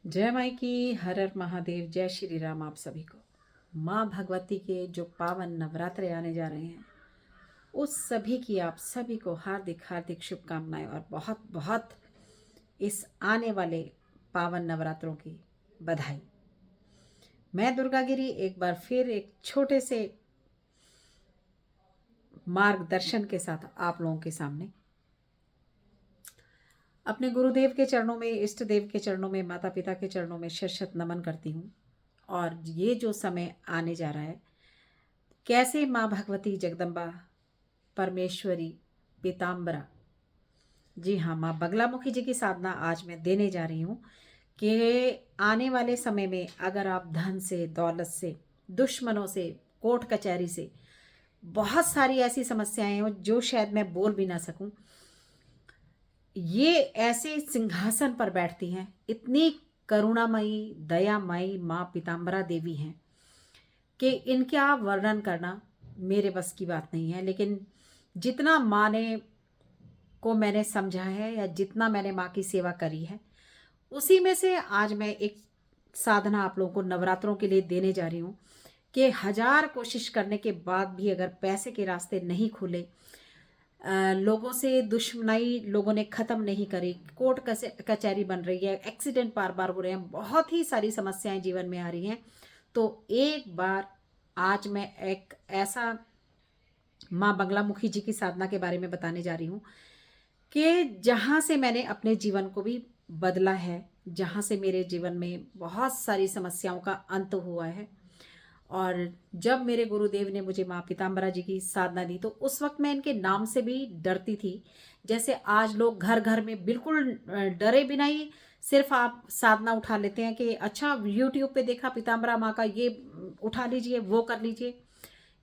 जय माई की, हर हर महादेव, जय श्री राम। आप सभी को माँ भगवती के जो पावन नवरात्रे आने जा रहे हैं उस सभी की आप सभी को हार्दिक हार्दिक शुभकामनाएं और बहुत बहुत इस आने वाले पावन नवरात्रों की बधाई। मैं दुर्गा गिरी एक बार फिर एक छोटे से मार्गदर्शन के साथ आप लोगों के सामने अपने गुरुदेव के चरणों में, इष्ट देव के चरणों में, माता पिता के चरणों में शत शत नमन करती हूँ। और ये जो समय आने जा रहा है, कैसे माँ भगवती जगदम्बा परमेश्वरी पीताम्बरा, जी हाँ, माँ बगलामुखी जी की साधना आज मैं देने जा रही हूँ कि आने वाले समय में अगर आप धन से, दौलत से, दुश्मनों से, कोर्ट कचहरी से, बहुत सारी ऐसी समस्याएं हो जो शायद मैं बोल भी ना सकूं, ये ऐसे सिंहासन पर बैठती हैं, इतनी करुणामयी दयामयी माँ पीताम्बरा देवी हैं कि इनका वर्णन करना मेरे बस की बात नहीं है। लेकिन जितना माँ ने को मैंने समझा है या जितना मैंने माँ की सेवा करी है, उसी में से आज मैं एक साधना आप लोगों को नवरात्रों के लिए देने जा रही हूँ कि 1000 कोशिश करने के बाद भी अगर पैसे के रास्ते नहीं खुले, लोगों से दुश्मनाई लोगों ने ख़त्म नहीं करी, कोर्ट कचहरी बन रही है, एक्सीडेंट बार बार हो रहे हैं, बहुत ही सारी समस्याएं जीवन में आ रही हैं, तो एक बार आज मैं एक ऐसा माँ बगलामुखी जी की साधना के बारे में बताने जा रही हूँ कि जहाँ से मैंने अपने जीवन को भी बदला है, जहाँ से मेरे जीवन में बहुत सारी समस्याओं का अंत हुआ है। और जब मेरे गुरुदेव ने मुझे माँ पीताम्बरा जी की साधना दी तो उस वक्त मैं इनके नाम से भी डरती थी। जैसे आज लोग घर घर में बिल्कुल डरे बिना ही सिर्फ आप साधना उठा लेते हैं कि अच्छा यूट्यूब पे देखा पीताम्बरा माँ का, ये उठा लीजिए, वो कर लीजिए।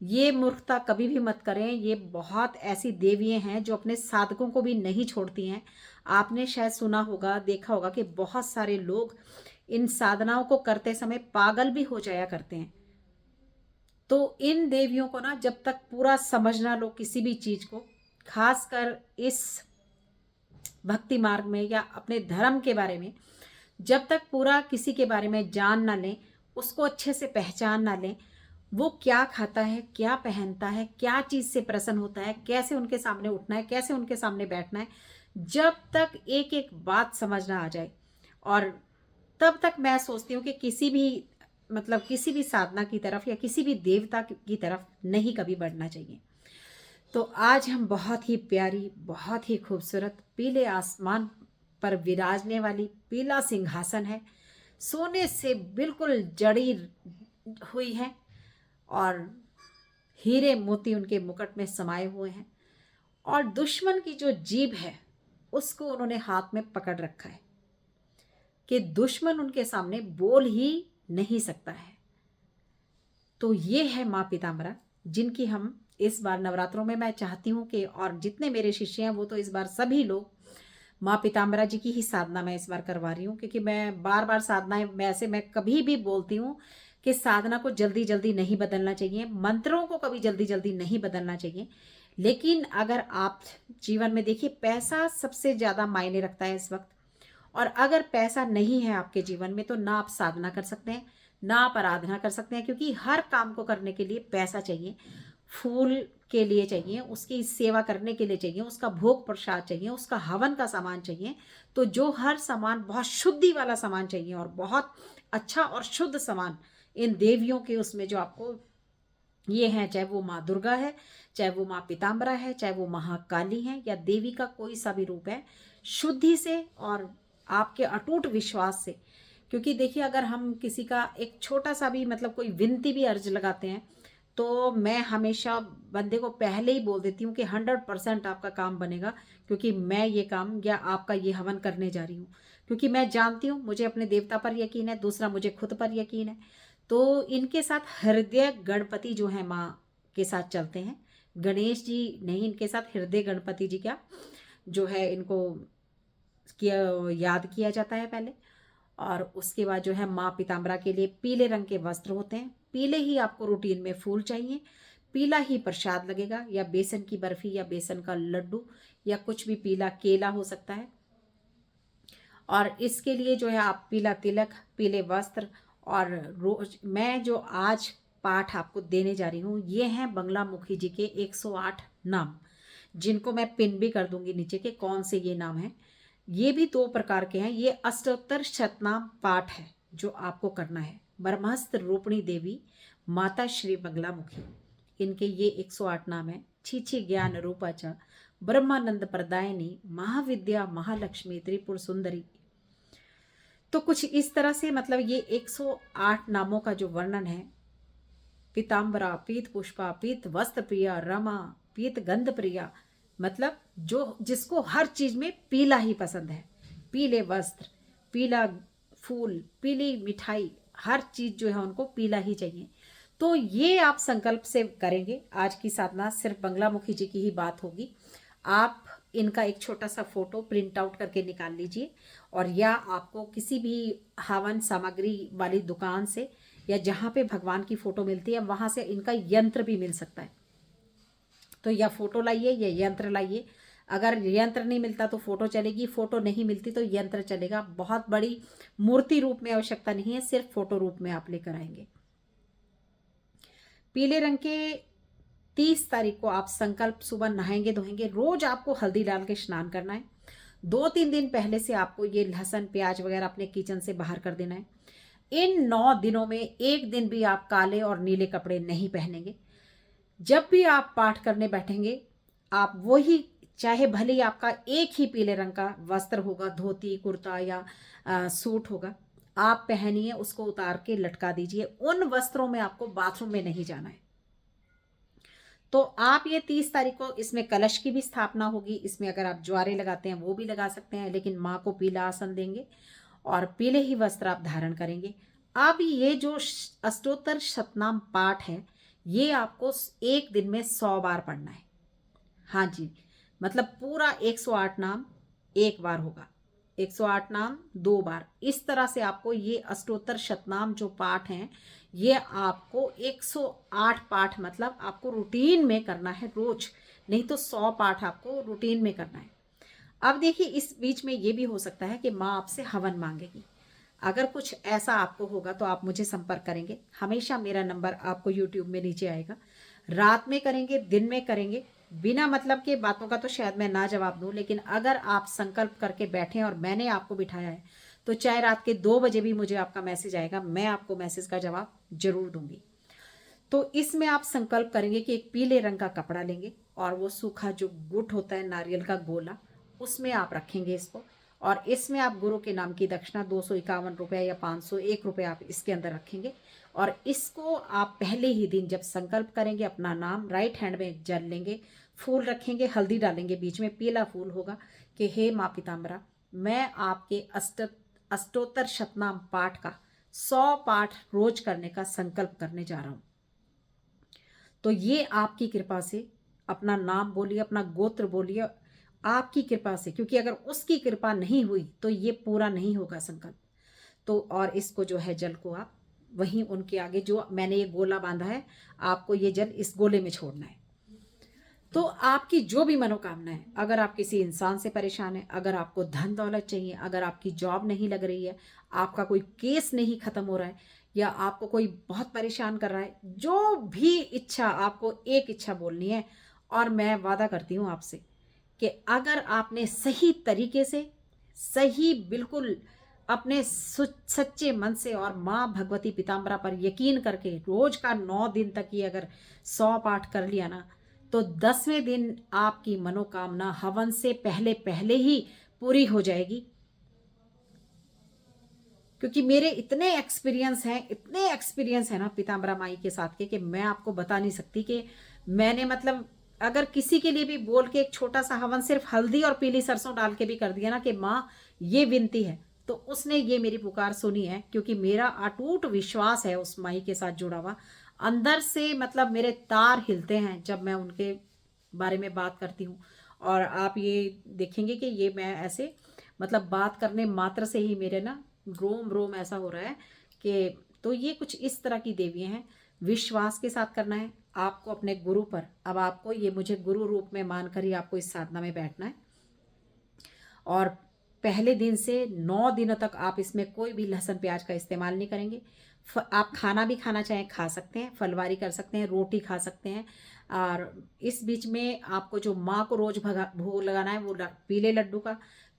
ये मूर्खता कभी भी मत करें। ये बहुत ऐसी देवियाँ हैं जो अपने साधकों को भी नहीं छोड़ती हैं। आपने शायद सुना होगा, देखा होगा कि बहुत सारे लोग इन साधनाओं को करते समय पागल भी हो जाया करते हैं। तो इन देवियों को ना जब तक पूरा समझ ना लो किसी भी चीज को, खासकर इस भक्ति मार्ग में या अपने धर्म के बारे में, जब तक पूरा किसी के बारे में जान ना लें, उसको अच्छे से पहचान ना लें, वो क्या खाता है, क्या पहनता है, क्या चीज से प्रसन्न होता है, कैसे उनके सामने उठना है, कैसे उनके सामने बैठना है, जब तक एक एक बात समझ ना आ जाए, और तब तक मैं सोचती हूँ कि किसी भी किसी भी साधना की तरफ या किसी भी देवता की तरफ नहीं कभी बढ़ना चाहिए। तो आज हम बहुत ही प्यारी, बहुत ही खूबसूरत पीले आसमान पर विराजने वाली पीला सिंहासन है, सोने से बिल्कुल जड़ी हुई है और हीरे मोती उनके मुकुट में समाये हुए हैं, और दुश्मन की जो जीभ है उसको उन्होंने हाथ में पकड़ रखा है कि दुश्मन उनके सामने बोल ही नहीं सकता है। तो ये है माँ पीताम्बरा, जिनकी हम इस बार नवरात्रों में मैं चाहती हूँ कि, और जितने मेरे शिष्य हैं वो तो इस बार सभी लोग माँ पीताम्बरा जी की ही साधना मैं इस बार करवा रही हूँ, क्योंकि मैं बार बार साधनाएं, वैसे मैं कभी भी बोलती हूँ कि साधना को जल्दी जल्दी नहीं बदलना चाहिए, मंत्रों को कभी जल्दी जल्दी नहीं बदलना चाहिए। लेकिन अगर आप जीवन में देखिए, पैसा सबसे ज़्यादा मायने रखता है इस वक्त, और अगर पैसा नहीं है आपके जीवन में तो ना आप साधना कर सकते हैं, ना आप आराधना कर सकते हैं, क्योंकि हर काम को करने के लिए पैसा चाहिए। फूल के लिए चाहिए, उसकी सेवा करने के लिए चाहिए, उसका भोग प्रसाद चाहिए, उसका हवन का सामान चाहिए। तो जो हर सामान बहुत शुद्धि वाला सामान चाहिए और बहुत अच्छा और शुद्ध सामान इन देवियों के उसमें जो आपको ये हैं, चाहे वो माँ दुर्गा है, चाहे वो माँ पीताम्बरा है, चाहे वो महाकाली है, या देवी का कोई सा भी रूप है, शुद्धि से और आपके अटूट विश्वास से। क्योंकि देखिए, अगर हम किसी का एक छोटा सा भी कोई विनती भी अर्ज लगाते हैं, तो मैं हमेशा बंदे को पहले ही बोल देती हूँ कि 100% आपका काम बनेगा, क्योंकि मैं ये काम या आपका ये हवन करने जा रही हूँ। क्योंकि मैं जानती हूँ, मुझे अपने देवता पर यकीन है, दूसरा मुझे खुद पर यकीन है। तो इनके साथ हृदय गणपति जो है माँ के साथ चलते हैं, गणेश जी नहीं, इनके साथ हृदय गणपति जी क्या जो है, इनको किया याद किया जाता है पहले। और उसके बाद जो है माँ पीताम्बरा के लिए पीले रंग के वस्त्र होते हैं, पीले ही आपको रूटीन में फूल चाहिए, पीला ही प्रसाद लगेगा, या बेसन की बर्फी या बेसन का लड्डू या कुछ भी, पीला केला हो सकता है। और इसके लिए जो है आप पीला तिलक, पीले वस्त्र और रोज मैं जो आज पाठ आपको देने जा रही हूँ ये हैं बंगला मुखी जी के 108 नाम, जिनको मैं पिन भी कर दूंगी नीचे के कौन से ये नाम हैं। ये भी 2 प्रकार के हैं। ये अष्टोत्तर शतनाम पाठ है जो आपको करना है। ब्रह्मस्त्र रूपिणी देवी माता श्री बंगला मुखी, इनके ये 108 नाम है। छीछी ज्ञान रूपा च ब्रह्मानंद प्रदायनी महाविद्या महालक्ष्मी त्रिपुर सुंदरी। तो कुछ इस तरह से मतलब ये 108 नामों का जो वर्णन है, पीताम्बरा, पीत पुष्पा, पीत वस्त्र प्रिया, रमा, पीत गंध प्रिया, मतलब जो जिसको हर चीज में पीला ही पसंद है, पीले वस्त्र, पीला फूल, पीली मिठाई, हर चीज जो है उनको पीला ही चाहिए। तो ये आप संकल्प से करेंगे। आज की साधना सिर्फ बंगला मुखी जी की ही बात होगी। आप इनका एक छोटा सा फोटो प्रिंट आउट करके निकाल लीजिए, और या आपको किसी भी हवन सामग्री वाली दुकान से या जहाँ पे भगवान की फोटो मिलती है वहाँ से इनका यंत्र भी मिल सकता है। तो या फोटो लाइए या यंत्र लाइए। अगर यंत्र नहीं मिलता तो फोटो चलेगी, फोटो नहीं मिलती तो यंत्र चलेगा। बहुत बड़ी मूर्ति रूप में आवश्यकता नहीं है, सिर्फ फोटो रूप में आप लेकर आएंगे। पीले रंग के 30 तारीख को आप संकल्प सुबह नहाएंगे धोएंगे। रोज आपको हल्दी डाल के स्नान करना है। 2-3 दिन पहले से आपको ये लहसुन प्याज वगैरह अपने किचन से बाहर कर देना है। इन 9 दिनों में एक दिन भी आप काले और नीले कपड़े नहीं पहनेंगे। जब भी आप पाठ करने बैठेंगे आप वही, चाहे भले ही आपका एक ही पीले रंग का वस्त्र होगा, धोती कुर्ता या सूट होगा, आप पहनिए, उसको उतार के लटका दीजिए। उन वस्त्रों में आपको बाथरूम में नहीं जाना है। तो आप ये 30 तारीख को इसमें कलश की भी स्थापना होगी। इसमें अगर आप ज्वारे लगाते हैं वो भी लगा सकते हैं, लेकिन माँ को पीला आसन देंगे और पीले ही वस्त्र आप धारण करेंगे। अब ये जो अष्टोत्तर शतनाम पाठ है ये आपको एक दिन में 100 बार पढ़ना है। हाँ जी, मतलब पूरा 108 नाम एक बार होगा, 108 नाम 2 बार। इस तरह से आपको ये अष्टोत्तर शतनाम जो पाठ हैं ये आपको 108 पाठ मतलब आपको रूटीन में करना है रोज, नहीं तो 100 पाठ आपको रूटीन में करना है। अब देखिए इस बीच में ये भी हो सकता है कि माँ आपसे हवन मांगेगी। अगर कुछ ऐसा आपको होगा तो आप मुझे संपर्क करेंगे। हमेशा मेरा नंबर आपको यूट्यूब में नीचे आएगा। रात में करेंगे, दिन में करेंगे, बिना मतलब के बातों का तो शायद मैं ना जवाब दूं, लेकिन अगर आप संकल्प करके बैठे और मैंने आपको बिठाया है तो चाहे रात के 2 बजे भी मुझे आपका मैसेज आएगा, मैं आपको मैसेज का जवाब जरूर दूंगी। तो इसमें आप संकल्प करेंगे कि एक पीले रंग का कपड़ा लेंगे और वो सूखा जो गुट होता है नारियल का गोला, उसमें आप रखेंगे इसको, और इसमें आप गुरु के नाम की दक्षिणा 251 रुपये या 501 रुपये आप इसके अंदर रखेंगे। और इसको आप पहले ही दिन जब संकल्प करेंगे अपना नाम राइट हैंड में जल लेंगे, फूल रखेंगे, हल्दी डालेंगे, बीच में पीला फूल होगा कि हे माँ पीताम्बरा, मैं आपके अष्टोत्तर शतनाम पाठ का 100 पाठ रोज करने का संकल्प करने जा रहा हूँ। तो ये आपकी कृपा से, अपना नाम बोलिए, अपना गोत्र बोलिए, आपकी कृपा से, क्योंकि अगर उसकी कृपा नहीं हुई तो ये पूरा नहीं होगा संकल्प। तो और इसको जो है जल को आप वहीं उनके आगे जो मैंने ये गोला बांधा है आपको ये जल इस गोले में छोड़ना है। तो आपकी जो भी मनोकामना है, अगर आप किसी इंसान से परेशान है, अगर आपको धन दौलत चाहिए, अगर आपकी जॉब नहीं लग रही है, आपका कोई केस नहीं खत्म हो रहा है, या आपको कोई बहुत परेशान कर रहा है, जो भी इच्छा, आपको एक इच्छा बोलनी है और मैं वादा करती हूँ आपसे कि अगर आपने सही तरीके से, सही बिल्कुल अपने सच्चे मन से और माँ भगवती पीताम्बरा पर यकीन करके रोज का 9 दिन तक ये अगर 100 पाठ कर लिया ना, तो 10वें दिन आपकी मनोकामना हवन से पहले पहले ही पूरी हो जाएगी। क्योंकि मेरे इतने एक्सपीरियंस है ना पीताम्बरा माई के साथ के, कि मैं आपको बता नहीं सकती कि मैंने मतलब अगर किसी के लिए भी बोल के एक छोटा सा हवन सिर्फ हल्दी और पीली सरसों डाल के भी कर दिया ना कि माँ ये विनती है, तो उसने ये मेरी पुकार सुनी है। क्योंकि मेरा अटूट विश्वास है उस माई के साथ जुड़ा हुआ, अंदर से मतलब मेरे तार हिलते हैं जब मैं उनके बारे में बात करती हूँ। और आप ये देखेंगे कि ये मैं ऐसे मतलब बात करने मात्र से ही मेरे ना रोम रोम ऐसा हो रहा है कि, तो ये कुछ इस तरह की देवियाँ हैं। विश्वास के साथ करना है आपको अपने गुरु पर। अब आपको ये मुझे गुरु रूप में मानकर ही आपको इस साधना में बैठना है। और पहले दिन से 9 दिनों तक आप इसमें कोई भी लहसुन प्याज का इस्तेमाल नहीं करेंगे। आप खाना भी खाना चाहें खा सकते हैं, फलवारी कर सकते हैं, रोटी खा सकते हैं। और इस बीच में आपको जो माँ को रोज भोग लगाना है वो पीले लड्डू का,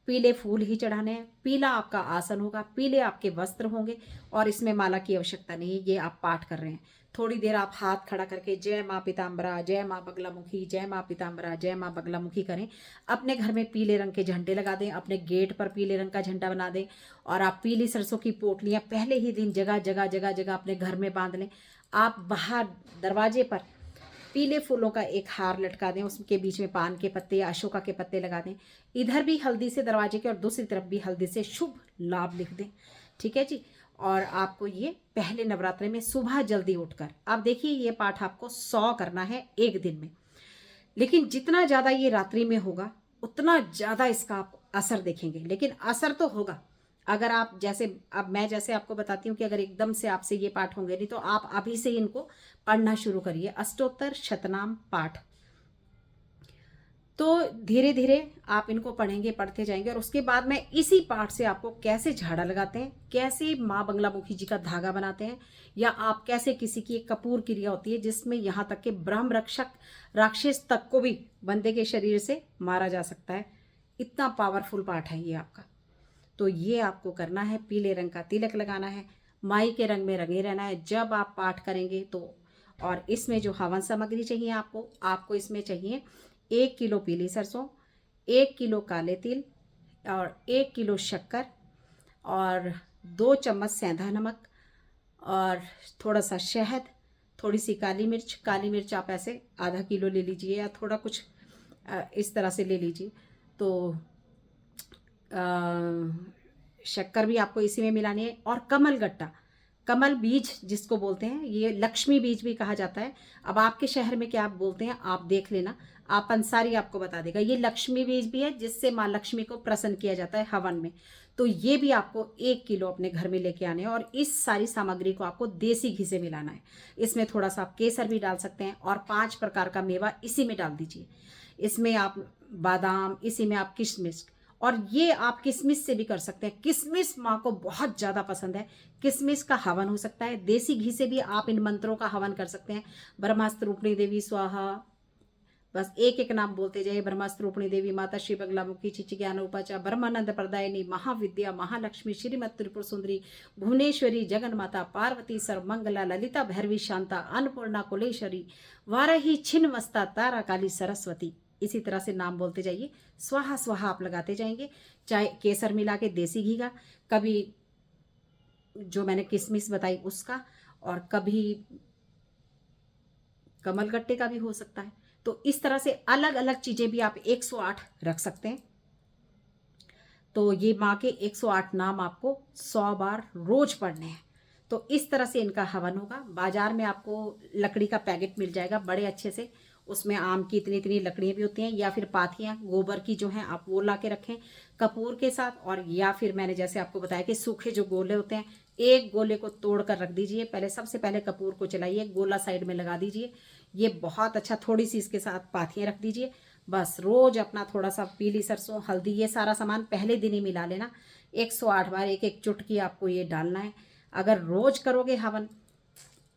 पीले फूल ही चढ़ाने हैं, पीला आपका आसन होगा, पीले आपके वस्त्र होंगे और इसमें माला की आवश्यकता नहीं है। ये आप पाठ कर रहे हैं, थोड़ी देर आप हाथ खड़ा करके जय माँ पीताम्बरा, जय माँ बगलामुखी, जय माँ पीताम्बरा, जय माँ बगलामुखी करें। अपने घर में पीले रंग के झंडे लगा दें, अपने गेट पर पीले रंग का झंडा बना दें और आप पीली सरसों की पोटलियाँ पहले ही दिन जगह जगह जगह जगह अपने घर में बांध लें। आप बाहर दरवाजे पर पीले फूलों का एक हार लटका दें, उसके बीच में पान के पत्ते या अशोका के पत्ते लगा दें। इधर भी हल्दी से दरवाजे के और दूसरी तरफ भी हल्दी से शुभ लाभ लिख दें। ठीक है जी। और आपको ये पहले नवरात्रि में सुबह जल्दी उठकर, अब देखिए ये पाठ आपको 100 करना है एक दिन में, लेकिन जितना ज़्यादा ये रात्रि में होगा उतना ज़्यादा इसका आप असर देखेंगे। लेकिन असर तो होगा अगर आप जैसे, अब मैं जैसे आपको बताती हूँ कि अगर एकदम से आपसे ये पाठ होंगे नहीं, तो आप अभी से इनको पढ़ना शुरू करिए। अष्टोत्तर शतनाम पाठ, तो धीरे धीरे आप इनको पढ़ेंगे, पढ़ते जाएंगे। और उसके बाद में इसी पाठ से आपको कैसे झाड़ा लगाते हैं, कैसे माँ बगलामुखी जी का धागा बनाते हैं, या आप कैसे किसी की एक कपूर क्रिया होती है जिसमें यहाँ तक कि ब्रह्म रक्षक राक्षस तक को भी बंदे के शरीर से मारा जा सकता है। इतना पावरफुल पाठ है ये आपका। तो ये आपको करना है, पीले रंग का तिलक लगाना है, माई के रंग में रंगे रहना है जब आप पाठ करेंगे तो। और इसमें जो हवन सामग्री चाहिए आपको इसमें चाहिए 1 किलो पीली सरसों, 1 किलो काले तिल और 1 किलो शक्कर और 2 चम्मच सेंधा नमक और थोड़ा सा शहद, थोड़ी सी काली मिर्च आप ऐसे आधा किलो ले लीजिए या थोड़ा कुछ इस तरह से ले लीजिए। तो शक्कर भी आपको इसी में मिलानी है। और कमल गट्टा, कमल बीज जिसको बोलते हैं, ये लक्ष्मी बीज भी कहा जाता है। अब आपके शहर में क्या आप बोलते हैं आप देख लेना, आप अंसारी आपको बता देगा। ये लक्ष्मी बीज भी है जिससे माँ लक्ष्मी को प्रसन्न किया जाता है हवन में। तो ये भी आपको 1 किलो अपने घर में लेके आने हैं और इस सारी सामग्री को आपको देसी घी से मिलाना है। इसमें थोड़ा सा आप केसर भी डाल सकते हैं और 5 प्रकार का मेवा इसी में डाल दीजिए। इसमें आप बादाम, इसी में आप किशमिश, और ये आप किशमिश से भी कर सकते हैं। किशमिश माँ को बहुत ज़्यादा पसंद है, किशमिश का हवन हो सकता है। देसी घी से भी आप इन मंत्रों का हवन कर सकते हैं। ब्रह्मास्त्र रूपिणी देवी स्वाहा, बस एक एक नाम बोलते जाइए। ब्रह्मास्त्र रूपिणी देवी, माता श्री बगलामुखी, चिचि ज्ञान उपाचा, ब्रह्मानंद प्रदायिनी, महाविद्या, महालक्ष्मी, श्रीमत त्रिपुर सुंदरी, भुवनेश्वरी, जगन माता, पार्वती, सर्वमंगला, ललिता, भैरवी, शांता, अन्नपूर्णा, कुलेश्वरी, वाराही, छिन्नमस्ता, तारा, काली, सरस्वती। इसी तरह से नाम बोलते जाइए। स्वाहा स्वाहा आप लगाते जाएंगे। चाहे केसर मिला के देसी घी का, कभी जो मैंने किशमिश बताई उसका, और कभी कमल गट्टे का भी हो सकता है। तो इस तरह से अलग अलग चीजें भी आप 108 रख सकते हैं। तो ये माँ के 108 नाम आपको 100 बार रोज पढ़ने हैं। तो इस तरह से इनका हवन होगा। बाजार में आपको लकड़ी का पैकेट मिल जाएगा बड़े अच्छे से, उसमें आम की इतनी इतनी लकड़ियाँ भी होती हैं, या फिर पाथियाँ गोबर की जो हैं आप वो ला के रखें कपूर के साथ। और या फिर मैंने जैसे आपको बताया कि सूखे जो गोले होते हैं, एक गोले को तोड़ कर रख दीजिए। पहले सबसे पहले कपूर को चलाइए, गोला साइड में लगा दीजिए। ये बहुत अच्छा, थोड़ी सी इसके साथ पाथियाँ रख दीजिए। बस रोज अपना थोड़ा सा पीली सरसों, हल्दी, ये सारा सामान पहले दिन ही मिला लेना। 108 बार एक एक चुटकी आपको ये डालना है। अगर रोज करोगे हवन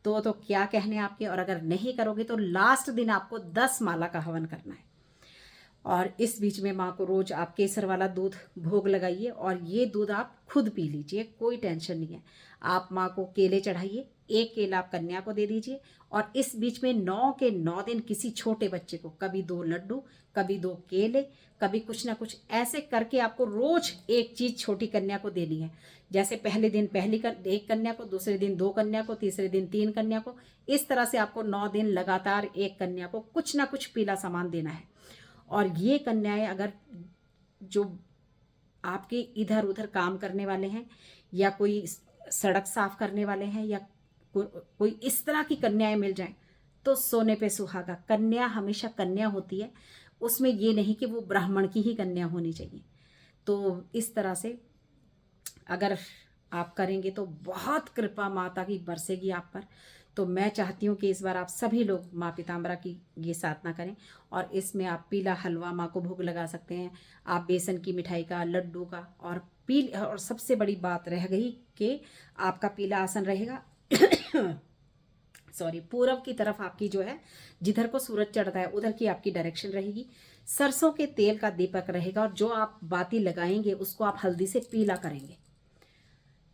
तो क्या कहने आपके, और अगर नहीं करोगे तो लास्ट दिन आपको 10 माला का हवन करना है। और इस बीच में माँ को रोज आप केसर वाला दूध भोग लगाइए और ये दूध आप खुद पी लीजिए, कोई टेंशन नहीं है। आप माँ को केले चढ़ाइए, एक केला आप कन्या को दे दीजिए। और इस बीच में 9 के 9 दिन किसी छोटे बच्चे को कभी 2 लड्डू, कभी 2 केले, कभी कुछ ना कुछ ऐसे करके आपको रोज एक चीज छोटी कन्या को देनी है। जैसे पहले दिन एक कन्या को, दूसरे दिन 2 कन्या को, तीसरे दिन 3 कन्या को। इस तरह से आपको 9 दिन लगातार एक कन्या को कुछ ना कुछ पीला सामान देना है। और ये कन्याएं अगर जो आपके इधर उधर काम करने वाले हैं, या कोई सड़क साफ करने वाले हैं, या कोई इस तरह की कन्याएं मिल जाएं, तो सोने पे सुहागा। कन्या हमेशा कन्या होती है, उसमें ये नहीं कि वो ब्राह्मण की ही कन्या होनी चाहिए। तो इस तरह से अगर आप करेंगे तो बहुत कृपा माता की बरसेगी आप पर। तो मैं चाहती हूँ कि इस बार आप सभी लोग माँ पीताम्बरा की ये साधना करें। और इसमें आप पीला हलवा माँ को भोग लगा सकते हैं, आप बेसन की मिठाई का, लड्डू का, और सबसे बड़ी बात रह गई कि आपका पीला आसन रहेगा सॉरी, पूरब की तरफ आपकी जो है, जिधर को सूरज चढ़ता है उधर की आपकी डायरेक्शन रहेगी। सरसों के तेल का दीपक रहेगा और जो आप बाती लगाएंगे उसको आप हल्दी से पीला करेंगे।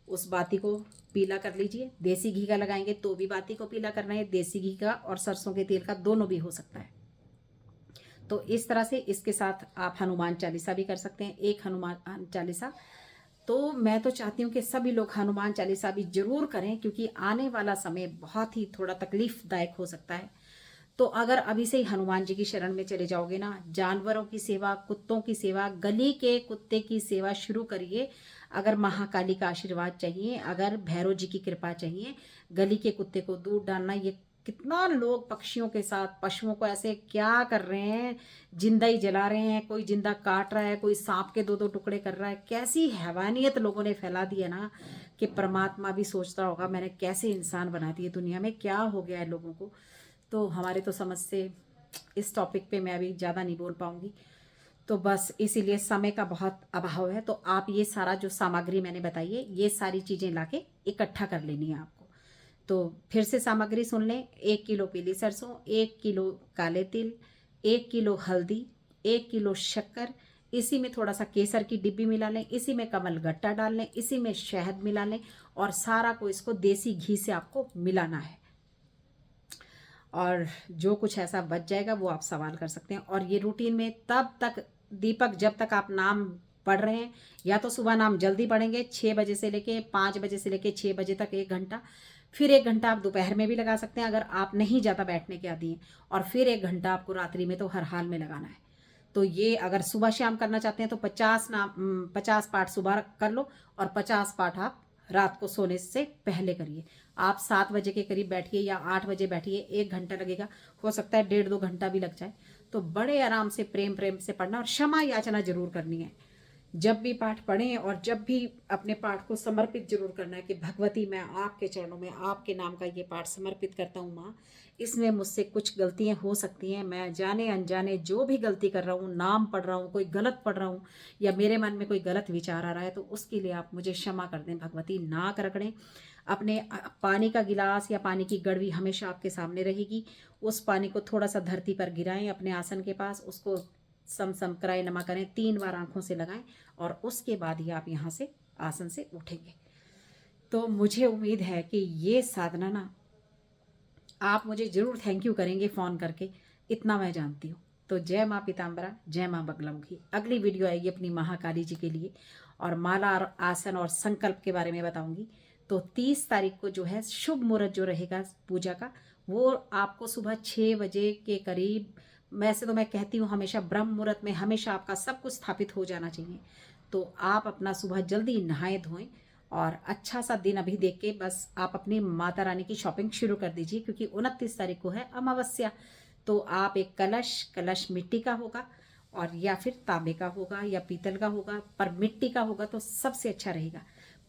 उस बाती को पीला कर लीजिए। देसी घी का लगाएंगे तो भी बाती को पीला करना है, देसी घी का और सरसों के तेल का, दोनों भी हो सकता है। तो इस तरह से इसके साथ आप हनुमान चालीसा भी कर सकते हैं, एक हनुमान चालीसा। तो मैं तो चाहती हूँ कि सभी लोग हनुमान चालीसा भी जरूर करें, क्योंकि आने वाला समय बहुत ही थोड़ा तकलीफदायक हो सकता है। तो अगर अभी से ही हनुमान जी की शरण में चले जाओगे ना, जानवरों की सेवा, कुत्तों की सेवा, गली के कुत्ते की सेवा शुरू करिए। अगर महाकाली का आशीर्वाद चाहिए, अगर भैरव जी की कृपा चाहिए, गली के कुत्ते को दूध डालना, ये कितना लोग पक्षियों के साथ, पशुओं को ऐसे क्या कर रहे हैं, जिंदा ही जला रहे हैं, कोई जिंदा काट रहा है, कोई सांप के दो दो टुकड़े कर रहा है। कैसी हैवानियत लोगों ने फैला दी है ना, कि परमात्मा भी सोचता होगा मैंने कैसे इंसान बना दिए, दुनिया में क्या हो गया है लोगों को। तो हमारे तो समझ से इस टॉपिक पे मैं अभी ज़्यादा नहीं बोल पाऊँगी, तो बस इसीलिए समय का बहुत अभाव है। तो आप ये सारा जो सामग्री मैंने बताई है, ये सारी चीज़ें लाके इकट्ठा कर लेनी है आपको। तो फिर से सामग्री सुन लें। 1 किलो पीली सरसों, 1 किलो काले तिल, 1 किलो हल्दी, 1 किलो शक्कर, इसी में थोड़ा सा केसर की डिब्बी मिला लें, इसी में कमल गट्टा डाल लें, इसी में शहद मिला लें, और सारा को इसको देसी घी से आपको मिलाना है। और जो कुछ ऐसा बच जाएगा वो आप सवाल कर सकते हैं। और ये रूटीन में तब तक दीपक, जब तक आप नाम पढ़ रहे हैं, या तो सुबह नाम जल्दी पढ़ेंगे 6 बजे से लेके 5 बजे से लेके 6 बजे तक 1 घंटा, फिर 1 घंटा आप दोपहर में भी लगा सकते हैं अगर आप नहीं ज़्यादा बैठने के आदी हैं, और फिर 1 घंटा आपको रात्रि में तो हर हाल में लगाना है। तो ये अगर सुबह शाम करना चाहते हैं तो 50 पाठ सुबह कर लो, और 50 पाठ आप रात को सोने से पहले करिए। आप 7 बजे के करीब बैठिए या 8 बजे बैठिए, 1 घंटा लगेगा, हो सकता है 1.5-2 घंटा भी लग जाए। तो बड़े आराम से प्रेम प्रेम से पढ़ना, और क्षमा याचना जरूर करनी है जब भी पाठ पढ़ें, और जब भी अपने पाठ को समर्पित जरूर करना है कि भगवती मैं आपके चरणों में आपके नाम का ये पाठ समर्पित करता हूँ माँ। इसमें मुझसे कुछ गलतियाँ हो सकती हैं, मैं जाने अनजाने जो भी गलती कर रहा हूँ, नाम पढ़ रहा हूँ, कोई गलत पढ़ रहा हूँ, या मेरे मन में कोई गलत विचार आ रहा है, तो उसके लिए आप मुझे क्षमा कर दें भगवती। नाक रगड़ें। अपने पानी का गिलास या पानी की गड़वी हमेशा आपके सामने रहेगी, उस पानी को थोड़ा सा धरती पर गिराएं अपने आसन के पास, उसको सम सम कराए नमा करें, 3 बार आंखों से लगाएं, और उसके बाद ही आप यहाँ से आसन से उठेंगे। तो मुझे उम्मीद है कि ये साधना ना, आप मुझे ज़रूर थैंक यू करेंगे फ़ोन करके, इतना मैं जानती हूँ। तो जय माँ पीताम्बरा, जय माँ बगलामुखी। अगली वीडियो आएगी अपनी महाकाली जी के लिए, और माला और आसन और संकल्प के बारे में बताऊंगी। तो 30 तारीख को जो है शुभ मुहूर्त जो रहेगा पूजा का, वो आपको सुबह 6 बजे के करीब, वैसे तो मैं कहती हूँ हमेशा ब्रह्म मुहूर्त में हमेशा आपका सब कुछ स्थापित हो जाना चाहिए। तो आप अपना सुबह जल्दी नहाएं धोएं, और अच्छा सा दिन अभी देख के बस आप अपनी माता रानी की शॉपिंग शुरू कर दीजिए, क्योंकि 29 तारीख को है अमावस्या। तो आप एक कलश मिट्टी का होगा, और या फिर तांबे का होगा या पीतल का होगा, पर मिट्टी का होगा तो सबसे अच्छा रहेगा।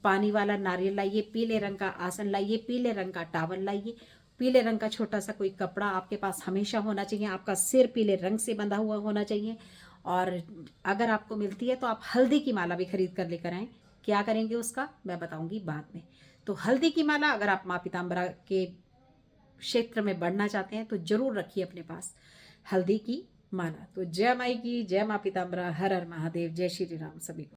पानी वाला नारियल लाइए, पीले रंग का आसन लाइए, पीले रंग का टावल लाइए, पीले रंग का छोटा सा कोई कपड़ा आपके पास हमेशा होना चाहिए, आपका सिर पीले रंग से बंधा हुआ होना चाहिए। और अगर आपको मिलती है तो आप हल्दी की माला भी खरीद कर लेकर आएँ। क्या करेंगे उसका मैं बताऊंगी बाद में। तो हल्दी की माला अगर आप माँ पीताम्बरा के क्षेत्र में बढ़ना चाहते हैं तो जरूर रखिए अपने पास हल्दी की माला। तो जय माई की, जय माँ पीताम्बरा, हर हर महादेव, जय श्री राम सभी को।